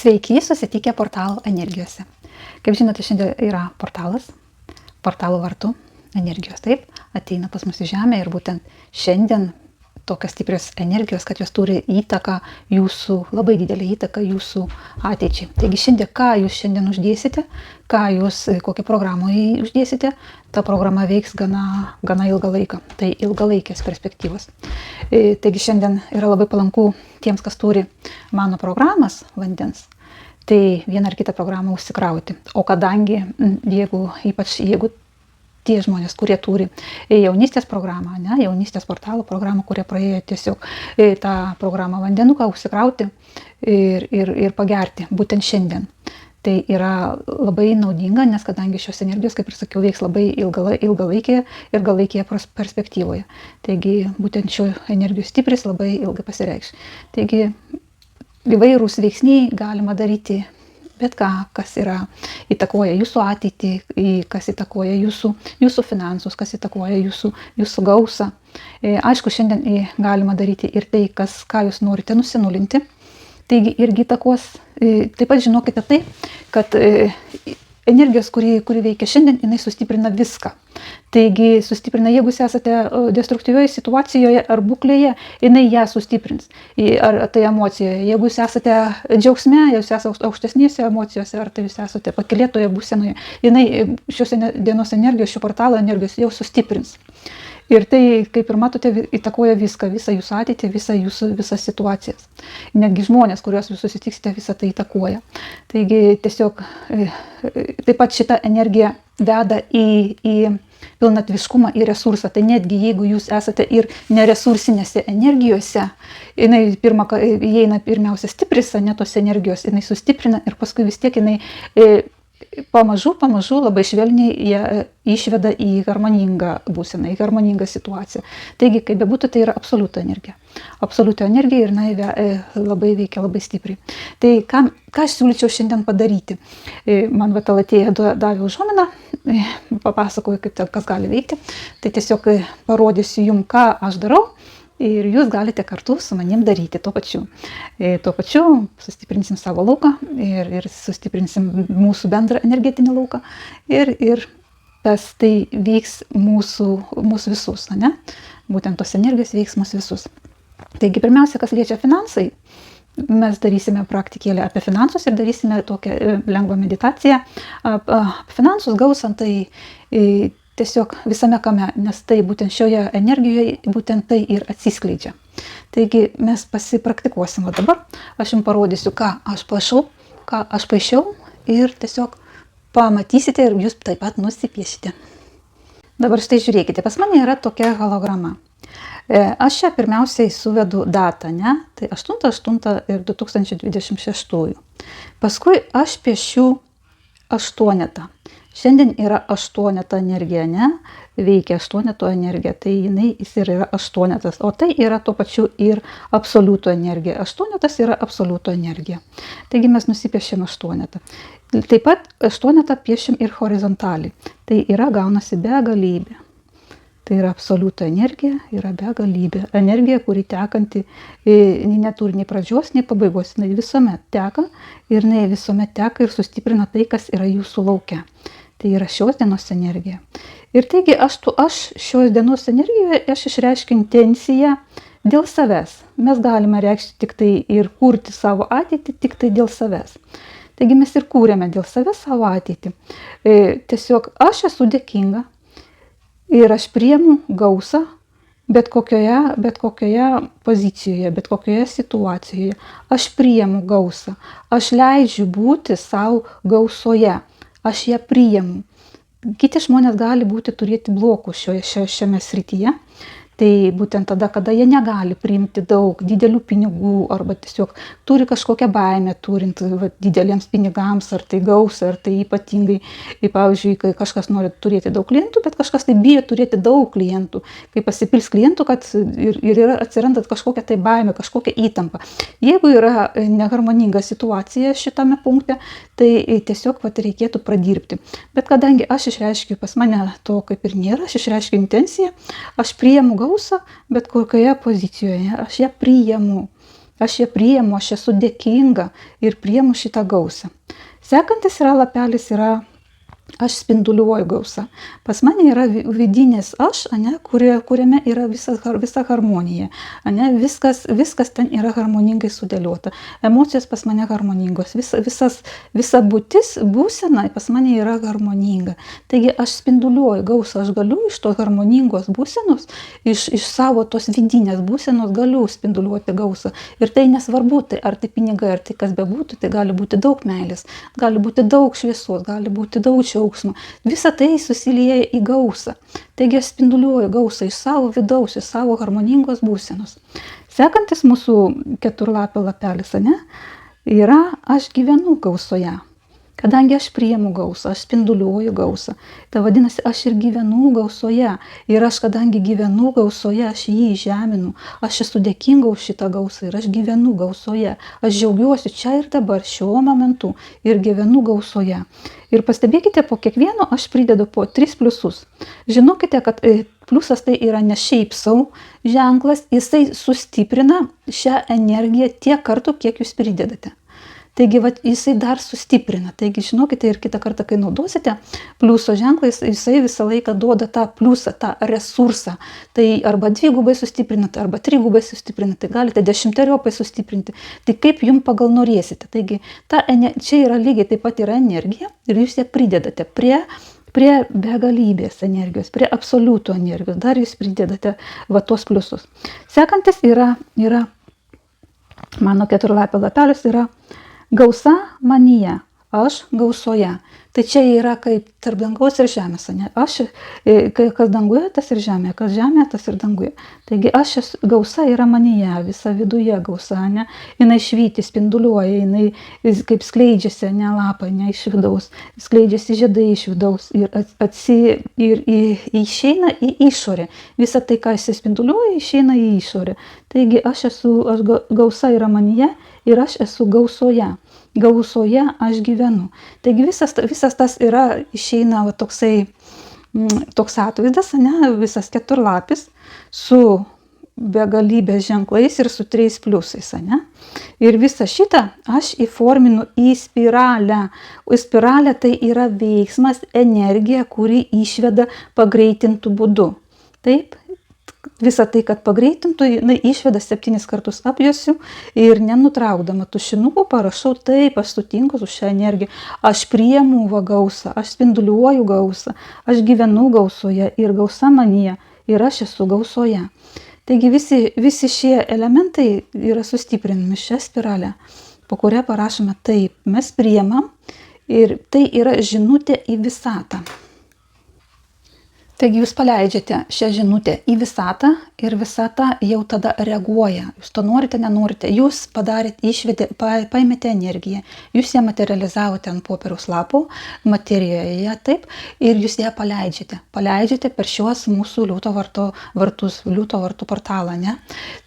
Sveiki, susitikę portalo energijose. Kaip žinote, šiandien yra portalo vartų energijos, taip, ateina pas mus į žemę ir būtent šiandien tokios stiprios energijos, kad jos turi įtaką jūsų, labai didelį įtaką jūsų ateičiai. Taigi šiandien, ką jūs šiandien uždėsite, kokią programą uždėsite, ta programa veiks gana ilgą laiką. Tai ilgalaikės perspektyvos. Taigi šiandien yra labai palanku tiems, kas turi mano programas vandens, tai vieną ar kitą programą užsikrauti. O kadangi, ypač jeigu tie žmonės, kurie turi jaunystės programą, jaunystės portalo programą, kurie praėjo tiesiog tą programą vandenuką užsikrauti ir pagerti būtent šiandien. Tai yra labai naudinga, nes kadangi šios energijos, kaip ir sakiau, veiks labai ilgalaikėje perspektyvoje. Taigi būtent šio energijos stipris labai ilgai pasireikš. Taigi įvairūs veiksniai galima daryti bet ką, kas įtakoja jūsų ateitį, kas įtakoja jūsų finansus, kas įtakoja jūsų gausą. Aišku, šiandien galima daryti ir tai, ką jūs norite nusinulinti. Taigi irgi įtakos. Taip pat žinokite tai, kad energijos, kuri veikia šiandien, jinai sustiprina viską. Taigi sustiprina, jeigu jūs esate destruktyvioje situacijoje ar būklėje, jinai ją sustiprins. Ar tai emocijoje. Jeigu jūs esate džiaugsme, jūs esate aukštesnėse emocijose, ar tai jūs esate pakylėtoje būsenoje, jinai šios dienos energijos, šio portalo energijos jau sustiprins. Ir tai, kaip ir matote, įtakoja viską, visą jūsų ateitį, visas situacijas. Netgi žmonės, kuriuos jūs susitiksite, visą tai įtakoja. Taigi tiesiog taip pat šita energija veda į pilnatviškumą, į resursą. Tai netgi jeigu jūs esate ir neresursinėse energijose, jinai įeina pirmiausia stipris, ne tos energijos, jinai sustiprina ir paskui vis tiek jinai pamažu labai švelniai ją išveda į harmoningą būseną, į harmoningą situaciją. Taigi, kaip bebūtų, tai yra absoliuto energija. Absoliuto energija ir jinai veikia labai stipriai. Tai ką aš siūlyčiau šiandien padaryti? Man Talatėja davė užuominą, papasakoju, kas gali veikti. Tai tiesiog parodysiu jums, ką aš darau. Ir jūs galite kartu su manim daryti tuo pačiu. Tuo pačiu sustiprinsim savo lauką ir sustiprinsim mūsų bendrą energetinį lauką. Ir tai veiks mūsų visus, ne? Būtent tos energijos veiks mūsų visus. Taigi pirmiausia, kas liečia finansai, mes darysime praktikėlę apie finansus ir darysime tokią lengvą meditaciją. Finansus gausant tai tiesiog visame kame, nes tai būtent šioje energijoje būtent tai ir atsiskleidžia. Taigi mes pasipraktikuosim dabar. Aš jums parodysiu, ką aš paišiau ir tiesiog pamatysite ir jūs taip pat nusipiešite. Dabar štai žiūrėkite, pas mane yra tokia holograma. Aš čia pirmiausiai suvedu datą, ne? Tai 8.8 ir 2026. Paskui aš piešiu 8. Šiandien yra 8 energija, ne? Veikia 8 energija, tai jis yra 8, o tai yra tuo pačiu ir absoliuto energija. 8 yra absoliuto energija. Taigi mes nusipiešėm 8. Taip pat 8 piešim ir horizontaliai. Tai yra gaunasi begalybė. Tai yra absoliuto energija, yra begalybė. Energija, kuri tekanti, neturi nei pradžios, nei pabaigos. Jinai visuomet teka ir jinai visuomet teka ir sustiprina tai, kas yra jūsų lauke. Tai yra šios dienos energija. Ir taigi aš šios dienos energijoje išreiškiu intenciją dėl savęs. Mes galime reikšti tik tai ir kurti savo ateitį tik tai dėl savęs. Taigi mes ir kūrėme dėl savęs savo ateitį. Tiesiog aš esu dėkinga ir aš priimu gausą bet kokioje pozicijoje, bet kokioje situacijoje. Aš priimu gausą. Aš leidžiu būti savo gausoje. Aš ją priimu. Kiti žmonės gali turėti blokų šiame srityje. Tai būtent tada, kada jie negali priimti daug didelių pinigų arba tiesiog turi kažkokią baimę, turint dideliems pinigams, ar tai gausą, ar tai ypatingai, pavyzdžiui, kai kažkas nori turėti daug klientų, bet kažkas tai bijo turėti daug klientų. Kai pasipils klientų, kad ir atsiranda kažkokia tai baimė, kažkokia įtampa. Jeigu yra neharmoninga situacija šitame punkte, tai tiesiog reikėtų pradirbti. Bet kadangi aš išreiškiu, pas mane to kaip ir nėra, aš išreiškiu intenciją, aš priimu gausą, bet kokioje pozicijoje, aš ją priimu. aš ją priimu, aš esu dėkinga ir priimu šitą gausą. Sekantis yra lapelis, yra aš spinduliuoju gausą. Pas mane yra vidinis aš, kuriame yra visa harmonija. Viskas ten yra harmoningai sudėliota. Emocijos pas mane harmoningos. Visa būsena pas mane yra harmoninga. Taigi aš spinduliuoju gausą. Aš galiu iš tos harmoningos būsenos, iš savo tos vidinės būsenos galiu spinduliuoti gausą. Ir tai nesvarbu, ar tai pinigai, ar tai kas bebūtų, tai gali būti daug meilės, gali būti daug šviesos, gali būti daug džiaugsmo. Visa tai susilieja į gausą. Taigi aš spinduliuoju gausą iš savo vidaus, iš savo harmoningos būsenos. Sekantis mūsų keturlapio lapelis, yra aš gyvenu gausoje. Kadangi aš priimu gausą, aš spinduliuoju gausą, tai vadinasi, aš ir gyvenu gausoje. Ir aš, kadangi gyvenu gausoje, aš jį žeminu, aš esu dėkinga už šitą gausą ir aš gyvenu gausoje. Aš džiaugiuosi čia ir dabar, šiuo momentu ir gyvenu gausoje. Ir pastebėkite, po kiekvieno aš pridedu po 3 pliusus. Žinokite, kad pliusas tai yra ne šiaip sau ženklas, jisai sustiprina šią energiją tiek kartų, kiek jūs pridedate. Taigi, jisai dar sustiprina. Taigi, žinokite, ir kitą kartą, kai naudosite pliuso ženklą, jisai visą laiką duoda tą pliusą, tą resursą. Tai arba 2-gubai sustiprinate, arba 3-gubai sustiprinate, galite 10-eriopai sustiprinti. Tai kaip jums pagal norėsite. Taigi, čia yra lygiai taip pat yra energija ir jūs ją pridedate prie begalybės energijos, prie absoliutų energijos. Dar jūs pridedate tos pliusus. Sekantis yra mano keturlapio lapelis yra gausa manyje, aš gausoje. Tai čia yra kaip tarp dangaus ir žemės. Kas danguje, tas ir žemė, kas žemė, tas ir danguje. Taigi gausa yra manyje, visa viduje gausa. Jinai švyti, spinduliuoja, jinai kaip skleidžiasi, lapai, iš vidaus. Skleidžiasi žiedai iš vidaus ir išeina į išorę. Visa tai, ką jis spinduliuoja, išeina į išorę. Taigi gausa yra manyje ir aš esu gausoje. Gausoje aš gyvenu. Taigi visas tas išeina toks atvaizdas, visas keturlapis su begalybės ženklais ir su 3 pliusais. Ir visą šitą aš įforminu į spiralę. Spiralė tai yra veiksmas, energija, kuri išveda pagreitintų būdu. Taip? Visą tai, kad pagreitintų, jinai išveda 7 kartus apjuosiu ir nenutraukdama tušinukų parašau taip, aš sutinku su šią energiją, aš priimu gausą, aš spinduliuoju gausą, aš gyvenu gausoje ir gausa manyje ir aš esu gausoje. Taigi visi šie elementai yra sustiprinami šią spiralę, po kurią parašome taip, mes priimam ir tai yra žinutė į visatą. Taigi jūs paleidžiate šią žinutę į visatą ir visata jau tada reaguoja. Jūs to norite, nenorite. Jūs paėmėte energiją, jūs ją materializavote ant popieriaus lapo, materijoje, taip, ir jūs ją paleidžiate. Paleidžiate per šiuos mūsų liūto vartų portalą,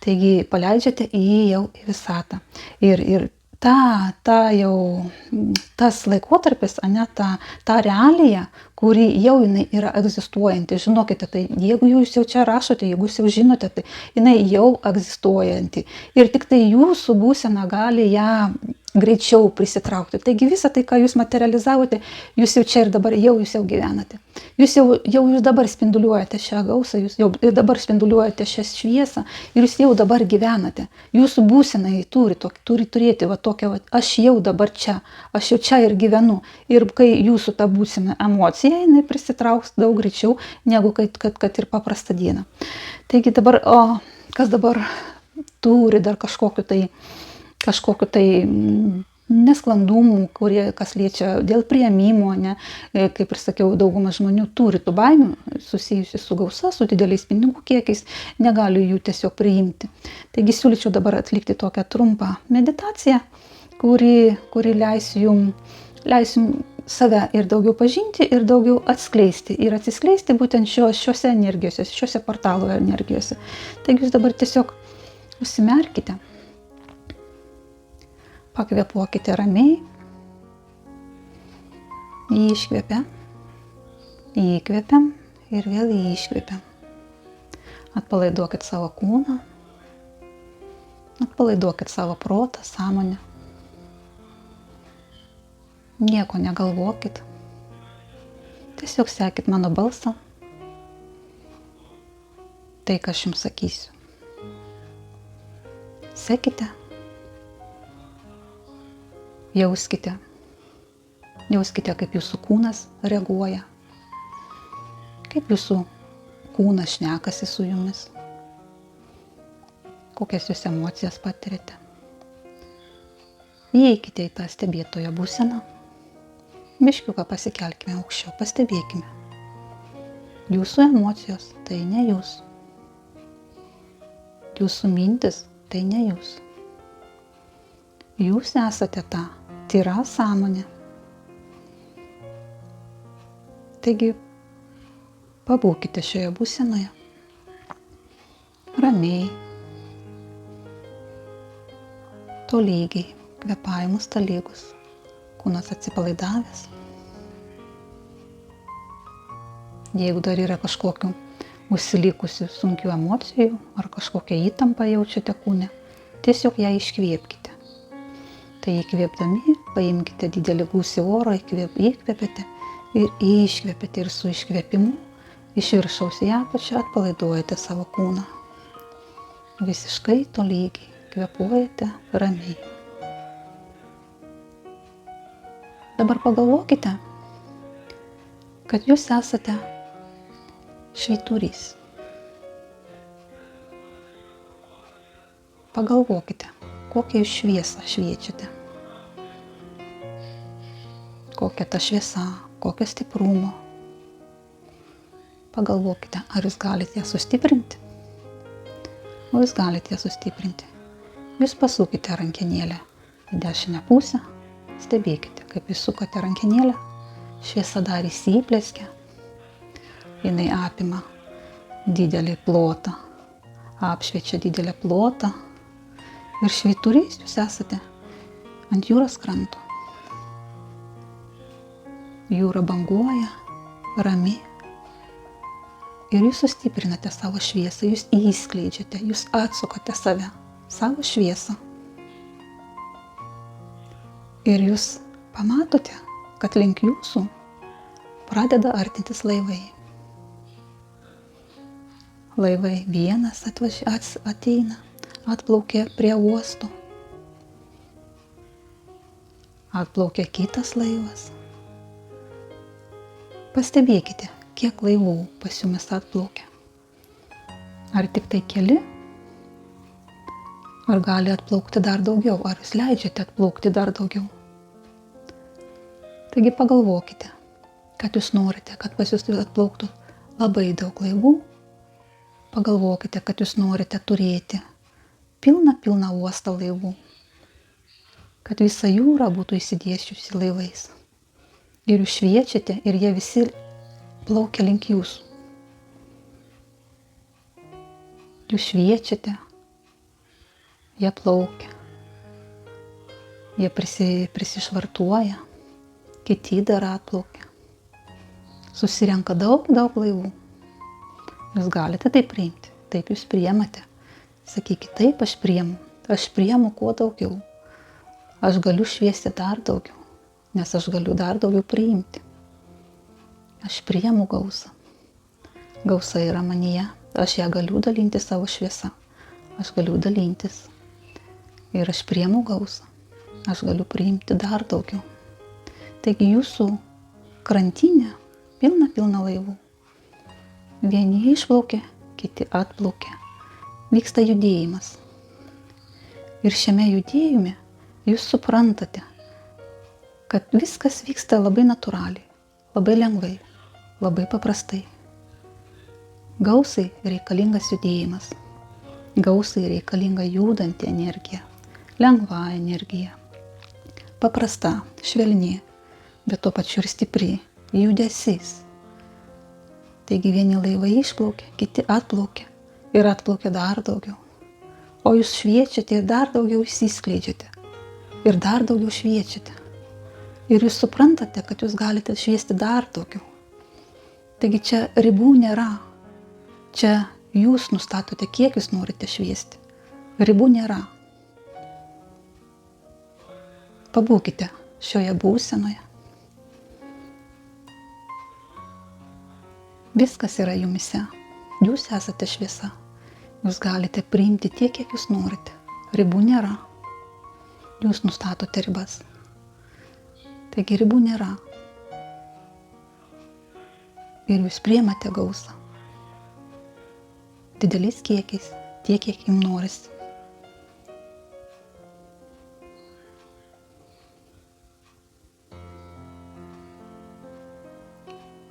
Taigi paleidžiate jau į visatą. Ir tas laikotarpis, ta realija, kuri jau jinai yra egzistuojanti. Žinokite, tai jeigu jūs jau čia rašote, jeigu jūs jau žinote, tai jinai jau egzistuojanti. Ir tik tai jūsų būsena gali ją greičiau prisitraukti. Taigi visą tai, ką jūs materializavote, jūs jau čia ir dabar jūs jau gyvenate. Jūs dabar spinduliuojate šią gausą, jūs jau dabar spinduliuojate šią šviesą ir jūs jau dabar gyvenate. Jūsų būsena turi turėti tokią, aš jau dabar čia, aš jau čia ir gyvenu. Ir kai jūsų ta būsena emocija, jinai prisitrauks daug greičiau, negu kad ir paprastą dieną. Taigi dabar, kas dabar turi dar kažkokiu tai nesklandumų, kas liečia dėl priėmimo, kaip ir sakiau, dauguma žmonių turi tų baimių susijusių su gausa, su dideliais pinigų kiekiais, negali jų tiesiog priimti. Taigi siūlyčiau dabar atlikti tokią trumpą meditaciją, kuri leis jums save ir daugiau pažinti, ir daugiau atskleisti, ir atsiskleisti būtent šiuose energijose, šiuose portalo energijose. Taigi jūs dabar tiesiog užsimerkite. Pakvėpuokite ramiai, iškvėpiam, įkvėpiam ir vėl iškvėpiam. Atpalaiduokit savo kūną, Atpalaiduokit savo protą, sąmonę. Nieko negalvokit. Tiesiog sekit mano balsą. Tai, ką aš jums sakysiu. Sekite. Jauskite. Jauskite, kaip jūsų kūnas reaguoja. Kaip jūsų kūnas šnekasi su jumis. Kokias jūs emocijas patirite. Įeikite į tą stebėtojo būseną. Biškiuką pasikelkime aukščiau, pastebėkime. Jūsų emocijos tai ne jūs. Jūsų mintis tai ne jūs. Jūs esate ta tyra sąmonė. Taigi, pabūkite šioje būsenoje. Ramiai. Tolygiai. Kvėpavimus tolygus. Kūnas atsipalaidavęs. Jeigu dar yra kažkokių užsilikusių sunkių emocijų ar kažkokią įtampą jaučiate kūne, tiesiog ją iškvėpkite. Tai įkvėpdami paimkite didelį gūsį oro, įkvėpėte ir iškvėpėte ir su iškvėpimu iš viršaus į apačią atpalaiduojate savo kūną. Visiškai tolygiai kvėpuojate ramiai. Dabar pagalvokite, kad jūs esate švyturys. Pagalvokite, kokią jūs šviesą šviečiate. Kokia ta šviesa, kokio stiprumo. Pagalvokite, ar jūs galite ją sustiprinti. O jūs galite ją sustiprinti. Jūs pasukite rankenėlę į dešinę pusę. Stebėkite, kaip jūs sukate rankenėlę. Šviesa dar įsiplėskia. Jinai apima didelį plotą. Apšviečia didelį plotą. Ir švyturys jūs esate ant jūros kranto. Jūra banguoja, rami. Ir jūs sustiprinate savo šviesą, jūs įskleidžiate, jūs atsukate save, savo šviesą. Ir jūs pamatote, kad link jūsų pradeda artintis laivai. Laivai vienas ateina, atplaukia prie uosto. Atplaukia kitas laivas. Pastebėkite, kiek laivų pas jumis atplaukia. Ar tik tai keli? Ar gali atplaukti dar daugiau? Ar jūs leidžiate atplaukti dar daugiau? Taigi pagalvokite, kad jūs norite, kad pas jūs atplauktų labai daug laivų. Pagalvokite, kad jūs norite turėti pilną uostą laivų. Kad visa jūra būtų įsidėsčiusi laivais. Ir jūs šviečiate ir jie visi plaukia link jūsų. Jūs šviečiate, jie plaukia. Jie prisišvartuoja. Kiti dar atplaukia. Susirenka daug laivų. Jūs galite tai priimti. Taip jūs priemate. Sakykite, taip aš priemu. Aš priemu kuo daugiau. Aš galiu šviesti dar daugiau. Nes aš galiu dar daugiau priimti. Aš priemu gausą. Gausa yra manyje. Aš ją galiu dalinti savo šviesą. Aš galiu dalintis. Ir aš priemu gausą. Aš galiu priimti dar daugiau. Taigi jūsų krantinė pilna laivų. Vieni išplaukia, kiti atplaukia. Vyksta judėjimas. Ir šiame judėjime jūs suprantate, kad viskas vyksta labai natūraliai, labai lengvai, labai paprastai. Gausai reikalingas judėjimas. Gausai reikalinga judanti energija, lengva energija. Paprasta, švelni, bet tuo pačiu ir stipri, judesys. Taigi vieni laivai išplaukia, kiti atplaukia ir atplaukia dar daugiau. O jūs šviečiate ir dar daugiau išsiskleidžiate. Ir dar daugiau šviečiate. Ir jūs suprantate, kad jūs galite šviesti dar daugiau. Taigi čia ribų nėra. Čia jūs nustatote, kiek jūs norite šviesti. Ribų nėra. Pabūkite šioje būsenoje. Viskas yra jumise. Jūs esate šviesa. Jūs galite priimti tiek, kiek jūs norite. Ribų nėra. Jūs nustatote ribas. Taigi ribų nėra. Ir jūs priimate gausą. Dideliais kiekiais, tiek, kiek jums norisi.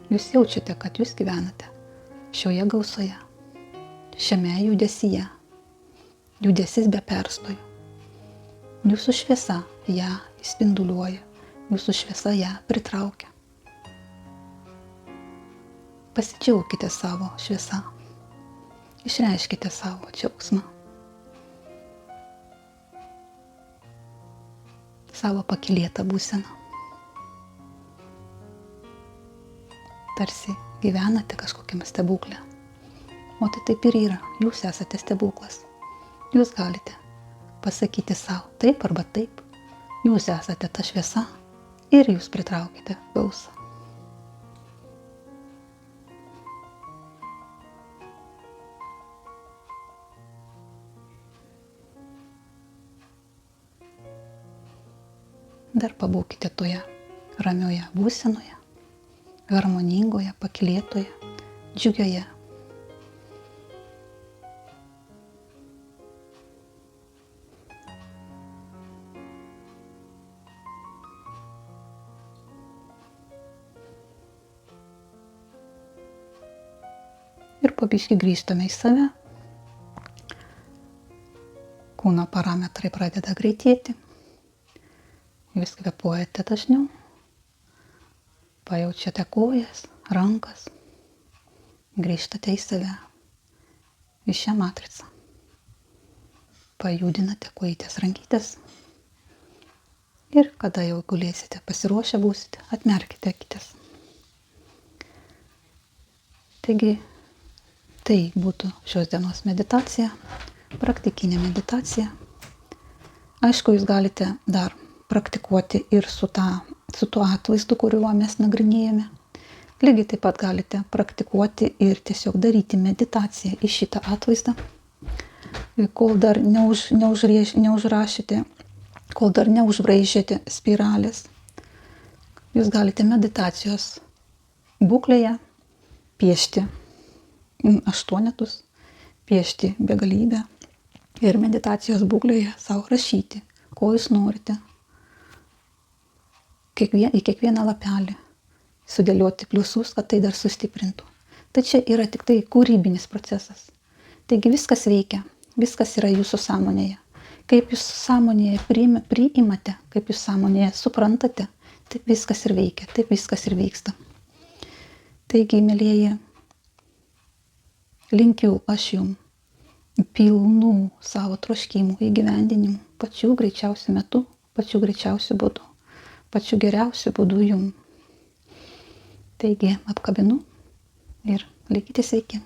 Jūs jaučiate, kad jūs gyvenate šioje gausoje, šiame judesyje. Judesis be perstojų. Jūsų šviesa ją spinduliuoja, jūsų šviesa ją pritraukia. Pasidžiaukite savo šviesą. Išreiškite savo džiaugsmą. Savo pakylėtą būseną. Tarsi gyvenate kažkokiame stebuklė. O tai taip ir yra. Jūs esate stebuklas. Jūs galite pasakyti savo taip arba taip. Jūs esate ta šviesa ir jūs pritraukite gausą. Dar pabūkite toje ramioje būsenoje, harmoningoje, pakylėtoje, džiugioje. Ir po biškį grįžtame į save. Kūno parametrai pradeda greitėti. Jūs kvėpuojate dažniau. Pajaučiate kojas, rankas. Grįžtate į save. Į šią matricą. Pajudinate kojytės, rankytės. Ir kada jau gulėsite, pasiruošę būsite, atmerkite akis. Taigi, tai būtų šios dienos meditacija, praktikinė meditacija. Aišku, jūs galite dar praktikuoti ir su tuo atvaizdu, kuriuo mes nagrinėjame. Lygiai taip pat galite praktikuoti ir tiesiog daryti meditaciją į šitą atvaizdą. Kol dar neužrašėte, kol dar neužbraižėte spiralės, jūs galite meditacijos būklėje piešti aštuonetus, piešti begalybę ir meditacijos būklėje savo rašyti, ko jūs norite. Į kiekvieną lapelį sudėlioti pliusus, kad tai dar sustiprintų. Tai čia yra tik tai kūrybinis procesas. Taigi viskas veikia, viskas yra jūsų sąmonėje. Kaip jūs sąmonėje priimate, kaip jūs sąmonėje suprantate, taip viskas ir veikia, taip viskas ir vyksta. Taigi, mielieji, linkiu aš jums pilnų savo troškimų įgyvendinimų pačiu greičiausiu metu, pačiu greičiausiu būdu. Pačiu geriausiu būdu jum. Taigi, apkabinu ir likite sveiki.